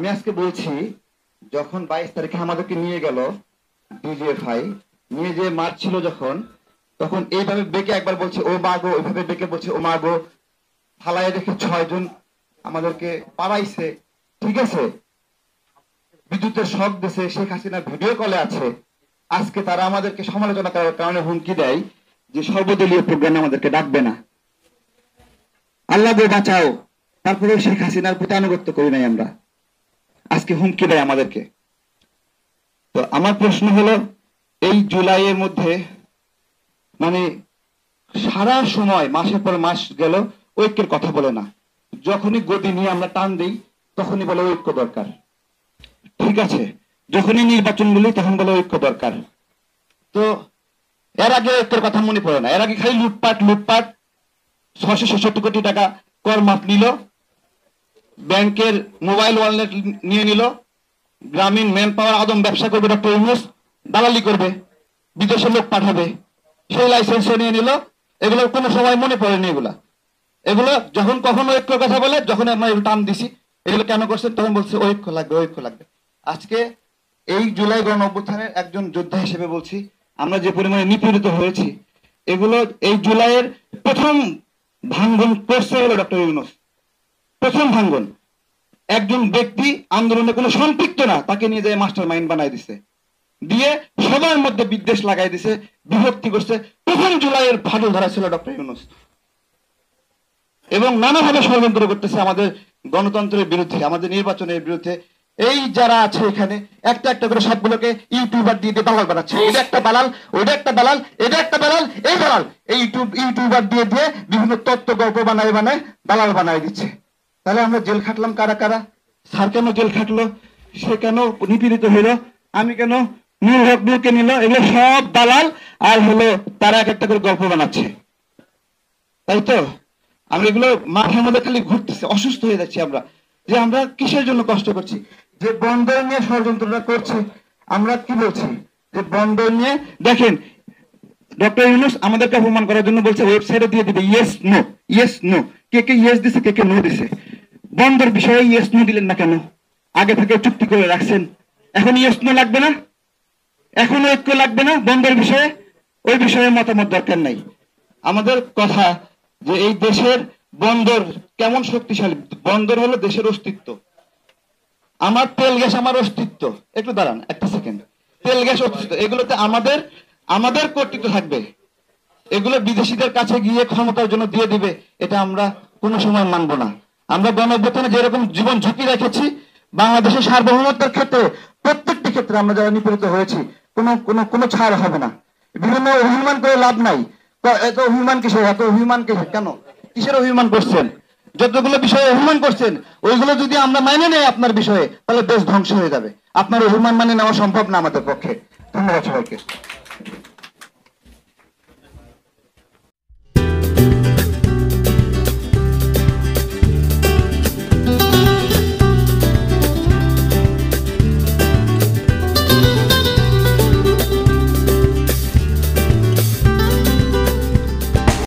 আমি আজকে বলছি, যখন 22 তারিখে আমাদেরকে নিয়ে গেল ডিজিএফআই, নিয়ে যে মারছিল যখন, তখন এইভাবে বেঁকে একবার বলছে ও মাগো, ওইভাবে বেঁকে বলছে ও মাগো, ফালায় রেখে 6 জন আমাদেরকে পালাইছে। ঠিক আছে, বিদ্যুতের শক দিছে, শেখ হাসিনা ভিডিও কলে আছে। আজকে তারা আমাদেরকে সমালোচনা করার কারণে হুমকি দেয় যে সর্বদলীয় প্রোগ্রামে আমাদেরকে ডাকবে না। আল্লাহ গো বাঁচাও, তারপরে শেখ হাসিনার প্রতি আনুগত্য করি নাই আমরা, আজকে হুমকি দেয় আমাদেরকে। তো আমার প্রশ্ন হলো, এই জুলাইয়ের মধ্যে মানে সারা সময় মাসের পর মাস গেল ঐক্যের কথা বলে না, যখনই গদি নিয়ে আমরা টান দিই তখনই বলে ঐক্য দরকার। ঠিক আছে, যখনই নির্বাচন বলি তখন বলে ঐক্য দরকার। তো এর আগে ঐক্যের কথা মনে পড়ে না, এর আগে খালি লুটপাট লুটপাট। 666 কোটি টাকা কর মাপ নিল, ব্যাংকের মোবাইল ওয়ালেট নিয়ে নিল, গ্রামীণ ম্যান পাওয়ার আদম ব্যবসা করবে ডক্টর ইউনূস, দালালি করবে, বিদেশে লোক পাঠাবে, সেই লাইসেন্স নিয়ে নিল। এগুলো কোনো সময় মনে পড়েনি। এগুলো যখন কখনো ঐক্যের কথা বলে, যখন আমরা টান দিছি এগুলো কেন করছেন, তখন বলছে ঐক্য লাগবে ঐক্য লাগবে। আজকে এই জুলাই গণ অভ্যুত্থানের একজন যোদ্ধা হিসেবে বলছি, আমরা যে পরিমাণে নিপীড়িত হয়েছি, এগুলো এই জুলাইয়ের প্রথম ভাঙ্গন করছে হলো ডক্টর ইউনূস। প্রথম ভাঙ্গন, একজন ব্যক্তি আন্দোলনে কোনো সম্পৃক্ত না, তাকে নিয়ে যায় মাস্টার মাইন্ড বানাই দিছে, দিয়ে সবার মধ্যে বিদ্বেষ লাগাই দিছে, বিভক্তি করছে। প্রথম জুলাইয়ের ফাটল ধরা ছিল ডক্টর ইউনূস, এবং নানাভাবে ষড়যন্ত্র করতেছে আমাদের গণতন্ত্রের বিরুদ্ধে, আমাদের নির্বাচনের বিরুদ্ধে। এই যারা আছে এখানে একটা একটা করে সবগুলোকে ইউটিউবার দিয়ে দিয়ে দালাল বানাচ্ছে। এটা একটা দালাল, ওইটা একটা দালাল, এটা একটা দালাল, এই দালাল, এই ইউটিউবার দিয়ে দিয়ে বিভিন্ন তত্ত্ব গল্প বানায় বানায় দালাল বানায় দিচ্ছে। তাহলে আমরা জেল খাটলাম কারা কারা? স্যার কেন জেল খাটলো, সে কেন নিপীড়িত হইল, আমি কেন, নূর হক নূরকে নিল, এগুলো সব দালাল। আর হলো তারা এক একটা করে গল্প বানাচ্ছে, তাই তো? আমরা এগুলো মাথার মধ্যে খালি ঘুরতেছে, অসুস্থ হয়ে যাচ্ছি আমরা, যে আমরা কিসের জন্য কষ্ট করছি। যে বন্দর নিয়ে ষড়যন্ত্রটা করছে, আমরা কি বলছি যে বন্দর নিয়ে, দেখেন ডক্টর ইউনূস আমাদেরকে অপমান করার জন্য বলছে ওয়েবসাইটে দিয়ে দিবে ইয়েস নো ইয়েস নো, কে কে ইয়েস দিছে কে কে নো দিছে। বন্দর বিষয়ে ইয়েস নো দিলেন না কেন? আগে থেকে চুক্তি করে রাখছেন, এখন ইয়েস নো লাগবে না, এখন ঐক্য লাগবে না বন্দর বিষয়ে, ওই বিষয়ে মতামত দরকার নাই। আমাদের কথা যে এই দেশের বন্দর কেমন শক্তিশালী, বন্দর হলো দেশের অস্তিত্ব। আমার তেল গ্যাস আমার অস্তিত্ব, একটু দাঁড়ান একটা সেকেন্ড, তেল গ্যাস অস্তিত্ব, এগুলোতে আমাদের আমাদের কর্তৃত্ব থাকবে। এগুলো বিদেশিদের কাছে গিয়ে ক্ষমতার জন্য দিয়ে দিবে, এটা আমরা কোনো সময় মানব না। আমরা গণঅভ্যুত্থানে যেরকম জীবন ঝুঁকি রেখেছি, বাংলাদেশের সার্বভৌমত্বের ক্ষেত্রে প্রত্যেকটি ক্ষেত্রে আমরা যারা নিপীড়িত হয়েছি, কোনো কোনো কোনো ছাড় হবে না। বিভিন্ন অভিমান করে লাভ নাই। এত অভিমান কিসের, এত অভিমান কিসের, কেন কিসের অভিমান করছেন? যতগুলো বিষয়ে অভিমান করছেন ওইগুলো যদি আমরা মাইনে নেই আপনার বিষয়ে, তাহলে দেশ ধ্বংস হয়ে যাবে। আপনার অভিমান মানে নেওয়া সম্ভব না আমাদের পক্ষে। ধন্যবাদ সবাইকে।